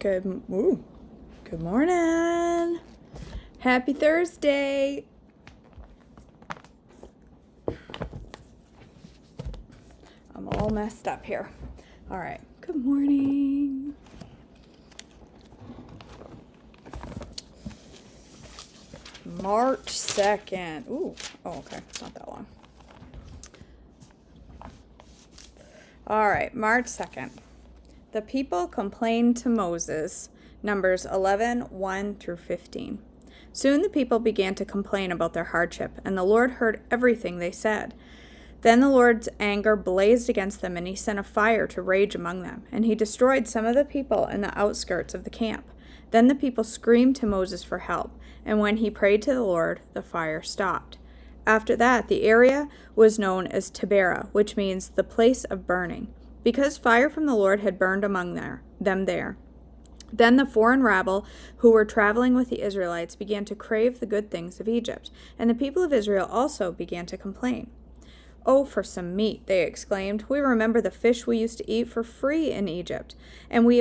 Good morning. Happy Thursday. I'm all messed up here. All right. Good morning. March 2nd. Okay. It's not that long. All right. March 2nd. The people complained to Moses. Numbers 11, 1 through 15. Soon the people began to complain about their hardship, and the Lord heard everything they said. Then the Lord's anger blazed against them, and he sent a fire to rage among them, and he destroyed some of the people in the outskirts of the camp. Then the people screamed to Moses for help, and when he prayed to the Lord, the fire stopped. After that, the area was known as Taberah, which means the place of burning, because fire from the Lord had burned among them there. Then the foreign rabble who were traveling with the Israelites began to crave the good things of Egypt, and the people of Israel also began to complain. "Oh, for some meat," they exclaimed. "We remember the fish we used to eat for free in Egypt, and we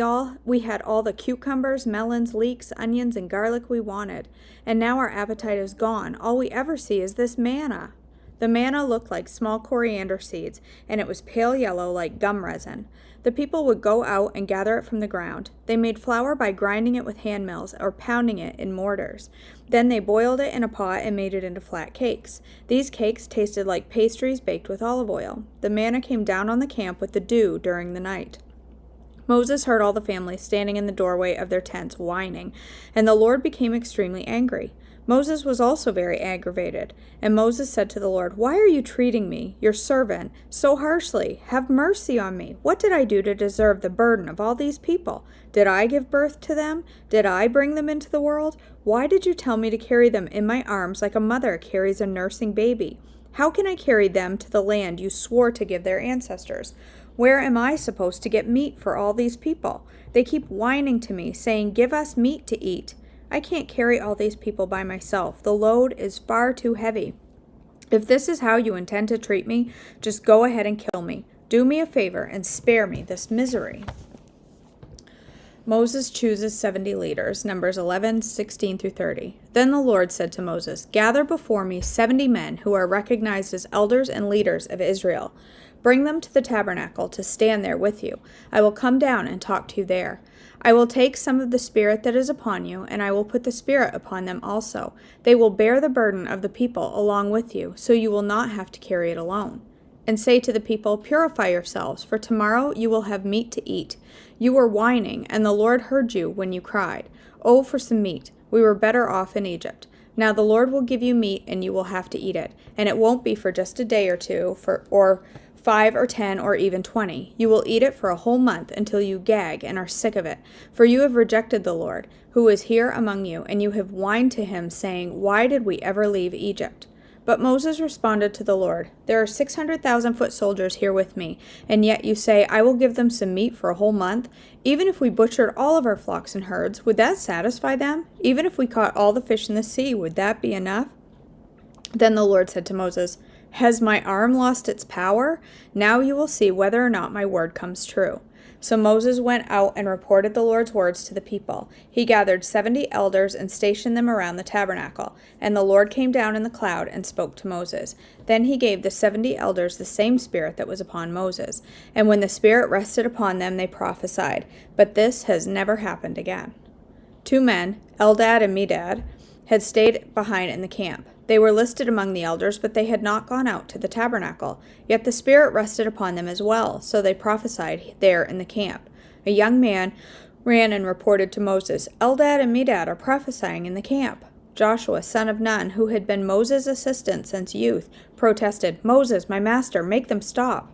had all the cucumbers, melons, leeks, onions, and garlic we wanted. And now our appetite is gone. All we ever see is this manna." The manna looked like small coriander seeds, and it was pale yellow like gum resin. The people would go out and gather it from the ground. They made flour by grinding it with hand mills or pounding it in mortars. Then they boiled it in a pot and made it into flat cakes. These cakes tasted like pastries baked with olive oil. The manna came down on the camp with the dew during the night. Moses heard all the families standing in the doorway of their tents whining, and the Lord became extremely angry. Moses was also very aggravated, and Moses said to the Lord, "Why are you treating me, your servant, so harshly? Have mercy on me. What did I do to deserve the burden of all these people? Did I give birth to them? Did I bring them into the world? Why did you tell me to carry them in my arms like a mother carries a nursing baby? How can I carry them to the land you swore to give their ancestors? Where am I supposed to get meat for all these people? They keep whining to me, saying, 'Give us meat to eat.' I can't carry all these people by myself. The load is far too heavy. If this is how you intend to treat me, just go ahead and kill me. Do me a favor and spare me this misery." Moses chooses 70 leaders, Numbers 11, 16 through 30. Then the Lord said to Moses, "Gather before me 70 men who are recognized as elders and leaders of Israel. Bring them to the tabernacle to stand there with you. I will come down and talk to you there. I will take some of the Spirit that is upon you, and I will put the Spirit upon them also. They will bear the burden of the people along with you, so you will not have to carry it alone. And say to the people, 'Purify yourselves, for tomorrow you will have meat to eat.' You were whining, and the Lord heard you when you cried, 'Oh, for some meat! We were better off in Egypt.' Now the Lord will give you meat, and you will have to eat it. And it won't be for just a day or two, or 5 or 10 or even 20. You will eat it for a whole month until you gag and are sick of it. For you have rejected the Lord, who is here among you, and you have whined to him, saying, 'Why did we ever leave Egypt?'" But Moses responded to the Lord, "There are 600,000 foot soldiers here with me, and yet you say, 'I will give them some meat for a whole month.' Even if we butchered all of our flocks and herds, would that satisfy them? Even if we caught all the fish in the sea, would that be enough?" Then the Lord said to Moses, "Has my arm lost its power? Now you will see whether or not my word comes true." So Moses went out and reported the Lord's words to the people. He gathered 70 elders and stationed them around the tabernacle. And the Lord came down in the cloud and spoke to Moses. Then he gave the 70 elders the same spirit that was upon Moses. And when the spirit rested upon them, they prophesied. But this has never happened again. 2 men, Eldad and Medad, had stayed behind in the camp. They were listed among the elders, but they had not gone out to the tabernacle. Yet the Spirit rested upon them as well, so they prophesied there in the camp. A young man ran and reported to Moses, "Eldad and Medad are prophesying in the camp." Joshua, son of Nun, who had been Moses' assistant since youth, protested, "Moses, my master, make them stop."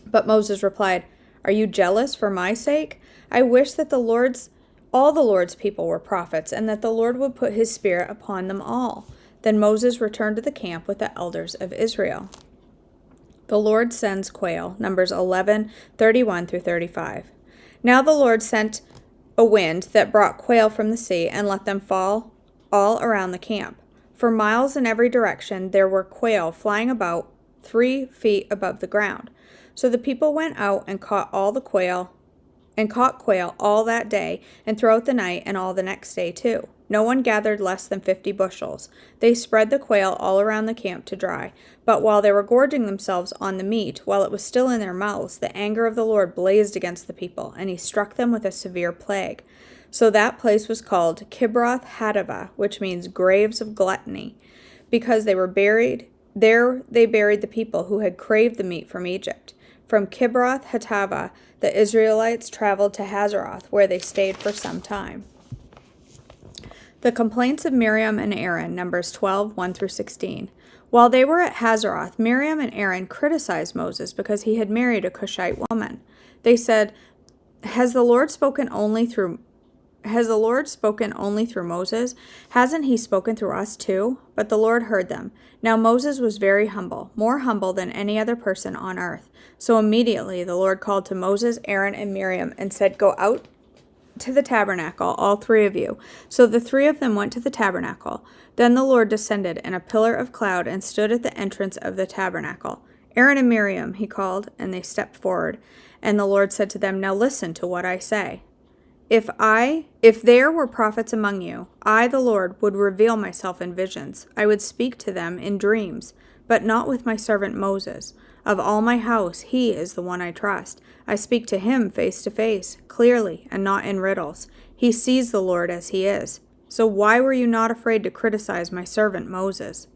But Moses replied, "Are you jealous for my sake? I wish that all the Lord's people were prophets, and that the Lord would put his Spirit upon them all." Then Moses returned to the camp with the elders of Israel. The Lord sends quail, Numbers 11, 31 through 35. Now the Lord sent a wind that brought quail from the sea and let them fall all around the camp. For miles in every direction there were quail flying about 3 feet above the ground. So the people went out and caught all the quail and caught quail all that day, and throughout the night, and all the next day too. No one gathered less than 50 bushels. They spread the quail all around the camp to dry. But while they were gorging themselves on the meat, while it was still in their mouths, the anger of the Lord blazed against the people, and he struck them with a severe plague. So that place was called Kibroth Hattaavah, which means graves of gluttony, because they were buried. There they buried the people who had craved the meat from Egypt. From Kibroth Hattaavah, the Israelites traveled to Hazeroth, where they stayed for some time. The complaints of Miriam and Aaron, Numbers 12, 1 through 16. While they were at Hazeroth, Miriam and Aaron criticized Moses because he had married a Cushite woman. They said, Has the Lord spoken only through Moses? Hasn't he spoken through us too? But the Lord heard them. Now Moses was very humble, more humble than any other person on earth. So immediately the Lord called to Moses, Aaron, and Miriam and said, Go out to the tabernacle, all three of you. So the three of them went to the tabernacle. Then the Lord descended in a pillar of cloud and stood at the entrance of the tabernacle. Aaron and Miriam, he called, and they stepped forward. And the Lord said to them, Now listen to what I say. If there were prophets among you, I, the Lord, would reveal myself in visions. I would speak to them in dreams, but not with my servant Moses. Of all my house, he is the one I trust. I speak to him face to face, clearly, and not in riddles. He sees the Lord as he is. So why were you not afraid to criticize my servant Moses?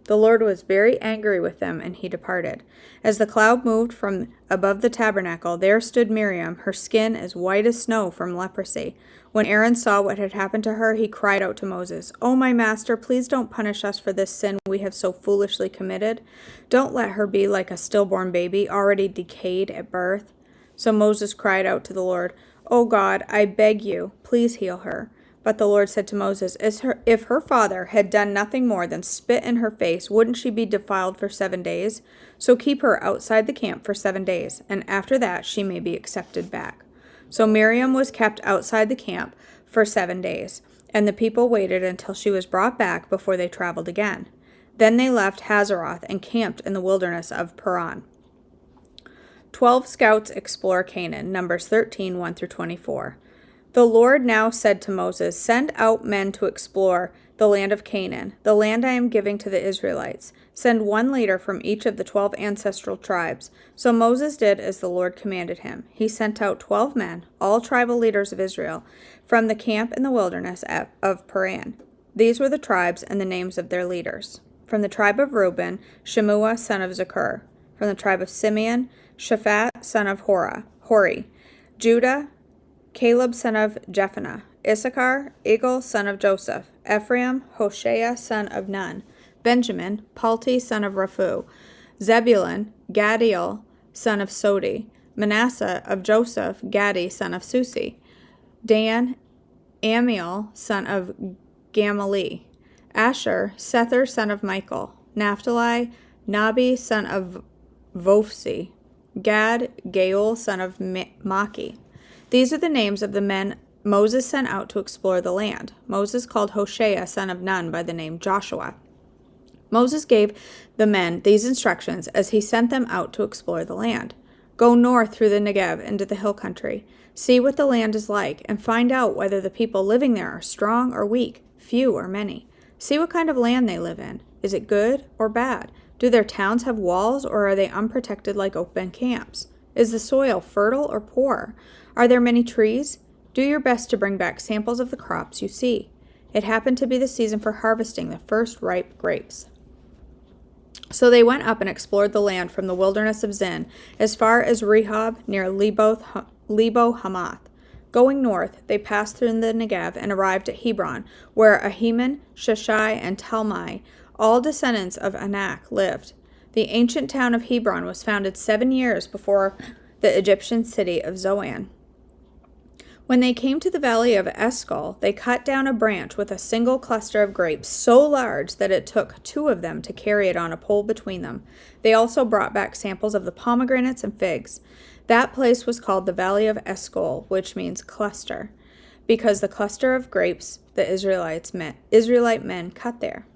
The Lord was very angry with them, and he departed. As the cloud moved from above the tabernacle, there stood Miriam, her skin as white as snow from leprosy. When Aaron saw what had happened to her, he cried out to Moses, "Oh, my master, please don't punish us for this sin we have so foolishly committed. Don't let her be like a stillborn baby, already decayed at birth." So Moses cried out to the Lord, "Oh God, I beg you, please heal her." But the Lord said to Moses, If her father had done nothing more than spit in her face, wouldn't she be defiled for 7 days? So keep her outside the camp for 7 days, and after that she may be accepted back. So Miriam was kept outside the camp for 7 days, and the people waited until she was brought back before they traveled again. Then they left Hazeroth and camped in the wilderness of Paran. 12 scouts explore Canaan, Numbers 13, 1 through 24. The Lord now said to Moses, Send out men to explore the land of Canaan, the land I am giving to the Israelites. Send one leader from each of the 12 ancestral tribes. So Moses did as the Lord commanded him. He sent out 12 men, all tribal leaders of Israel, from the camp in the wilderness of Paran. These were the tribes and the names of their leaders. From the tribe of Reuben, Shemua son of Zakur. From the tribe of Simeon, Shaphat son of Hori. Judah, Caleb son of Jephunneh. Issachar, Egal son of Joseph. Ephraim, Hoshea son of Nun. Benjamin, Palti son of Raphu. Zebulun, Gadiel son of Sodi. Manasseh of Joseph, Gadi son of Susi. Dan, Amiel son of Gamaliel. Asher, Sether son of Michael. Naphtali, Nabi son of Vophsi. Gad, Gaul son of Maki. These are the names of the men Moses sent out to explore the land. Moses called Hoshea son of Nun by the name Joshua. Moses gave the men these instructions as he sent them out to explore the land. Go north through the Negev into the hill country. See what the land is like, and find out whether the people living there are strong or weak, few or many. See what kind of land they live in. Is it good or bad? Do their towns have walls, or are they unprotected like open camps? Is the soil fertile or poor? Are there many trees? Do your best to bring back samples of the crops you see. It happened to be the season for harvesting the first ripe grapes. So they went up and explored the land from the wilderness of Zin as far as Rehob near Lebo Hamath. Going north, they passed through the Negev and arrived at Hebron, where Ahiman, Sheshai, and Talmai, all descendants of Anak, lived. The ancient town of Hebron was founded 7 years before the Egyptian city of Zoan. When they came to the valley of Eshcol, they cut down a branch with a single cluster of grapes so large that it took 2 of them to carry it on a pole between them. They also brought back samples of the pomegranates and figs. That place was called the Valley of Eshcol, which means cluster, because the cluster of grapes the Israelite men cut there.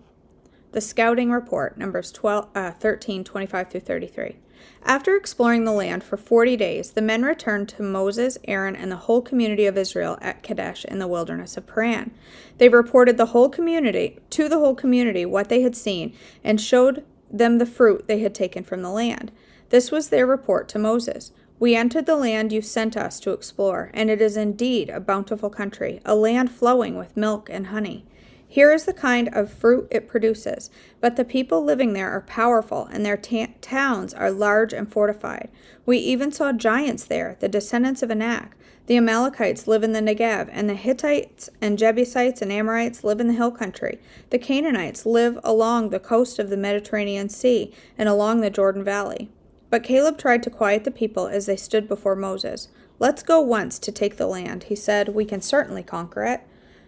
The Scouting Report, Numbers 13:25 through 33. After exploring the land for 40 days, the men returned to Moses, Aaron, and the whole community of Israel at Kadesh in the wilderness of Paran. They reported to the whole community what they had seen and showed them the fruit they had taken from the land. This was their report to Moses. We entered the land you sent us to explore, and it is indeed a bountiful country, a land flowing with milk and honey. Here is the kind of fruit it produces, but the people living there are powerful, and their towns are large and fortified. We even saw giants there, the descendants of Anak. The Amalekites live in the Negev, and the Hittites and Jebusites and Amorites live in the hill country. The Canaanites live along the coast of the Mediterranean Sea and along the Jordan Valley. But Caleb tried to quiet the people as they stood before Moses. "Let's go once to take the land," he said. "We can certainly conquer it."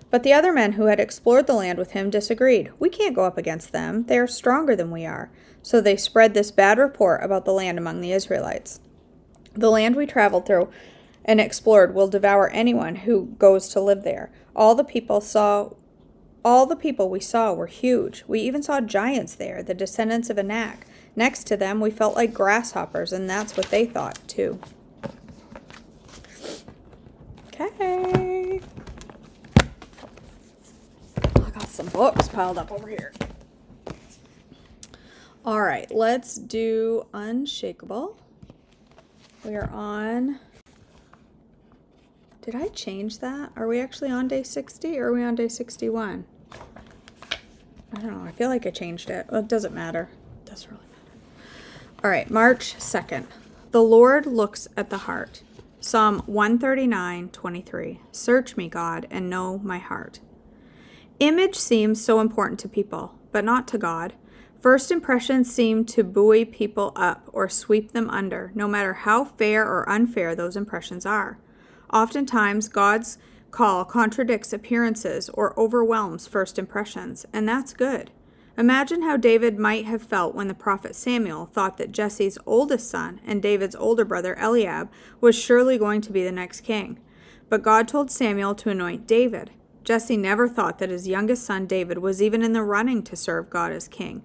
But the other men who had explored the land with him disagreed. "We can't go up against them. They are stronger than we are." So they spread this bad report about the land among the Israelites. "The land we traveled through and explored will devour anyone who goes to live there. All the people we saw were huge. We even saw giants there, the descendants of Anak. Next to them, we felt like grasshoppers, and that's what they thought, too." Okay. I got some books piled up over here. All right, let's do Unshakable. We are on... Did I change that? Are we actually on day 60 or are we on day 61? I don't know. I feel like I changed it. Well, it doesn't matter. It doesn't really matter. All right, March 2nd. The Lord looks at the heart. Psalm 139:23. Search me, God, and know my heart. Image seems so important to people, but not to God. First impressions seem to buoy people up or sweep them under, no matter how fair or unfair those impressions are. Oftentimes, God's call contradicts appearances or overwhelms first impressions, and that's good. Imagine how David might have felt when the prophet Samuel thought that Jesse's oldest son and David's older brother Eliab was surely going to be the next king. But God told Samuel to anoint David. Jesse never thought that his youngest son David was even in the running to serve God as king.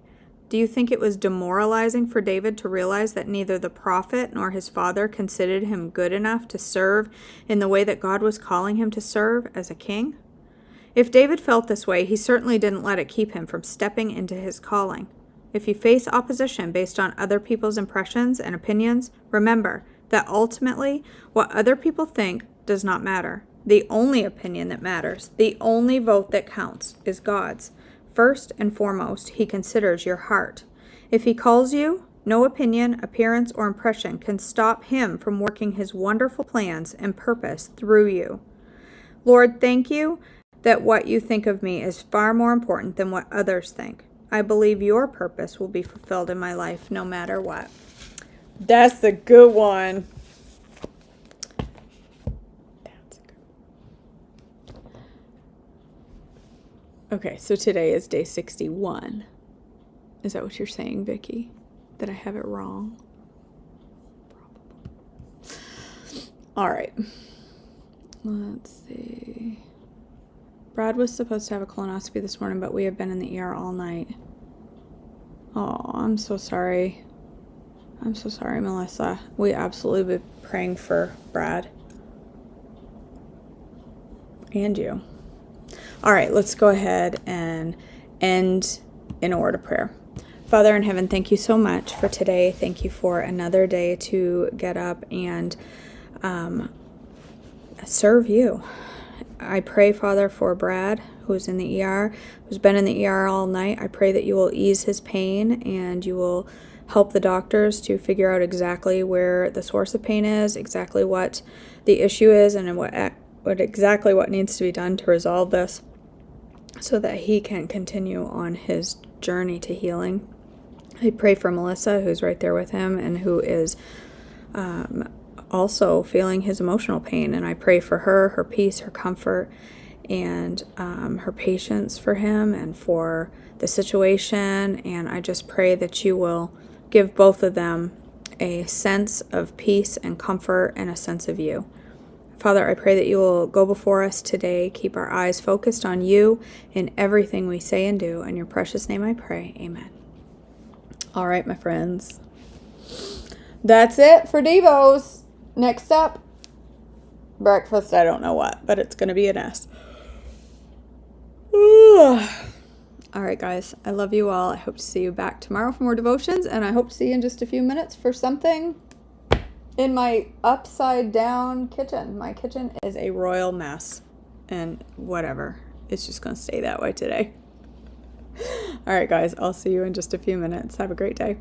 Do you think it was demoralizing for David to realize that neither the prophet nor his father considered him good enough to serve in the way that God was calling him to serve as a king? If David felt this way, he certainly didn't let it keep him from stepping into his calling. If you face opposition based on other people's impressions and opinions, remember that ultimately what other people think does not matter. The only opinion that matters, the only vote that counts, is God's. First and foremost, he considers your heart. If he calls you, no opinion, appearance, or impression can stop him from working his wonderful plans and purpose through you. Lord, thank you that what you think of me is far more important than what others think. I believe your purpose will be fulfilled in my life no matter what. That's the good one. Okay, so today is day 61. Is that what you're saying, Vicky? That I have it wrong? Probably. All right. Let's see. Brad was supposed to have a colonoscopy this morning, but we have been in the ER all night. Oh, I'm so sorry. I'm so sorry, Melissa. We absolutely be praying for Brad. And you. All right, let's go ahead and end in a word of prayer. Father in heaven, thank you so much for today. Thank you for another day to get up and serve you. I pray, Father, for Brad, who's in the ER, who's been in the ER all night. I pray that you will ease his pain and you will help the doctors to figure out exactly where the source of pain is, exactly what the issue is, and exactly what needs to be done to resolve this so that he can continue on his journey to healing. I pray for Melissa, who's right there with him and who is also feeling his emotional pain, and I pray for her peace, her comfort, and her patience for him and for the situation. And I just pray that you will give both of them a sense of peace and comfort and a sense of you. Father, I pray that you will go before us today, keep our eyes focused on you in everything we say and do. In your precious name I pray. Amen. All right, my friends. That's it for Devos. Next up, breakfast. I don't know what, but it's going to be an S. All right, guys. I love you all. I hope to see you back tomorrow for more devotions, and I hope to see you in just a few minutes for something in my upside down kitchen. My kitchen is a royal mess, and whatever. It's just going to stay that way today. All right, guys. I'll see you in just a few minutes. Have a great day.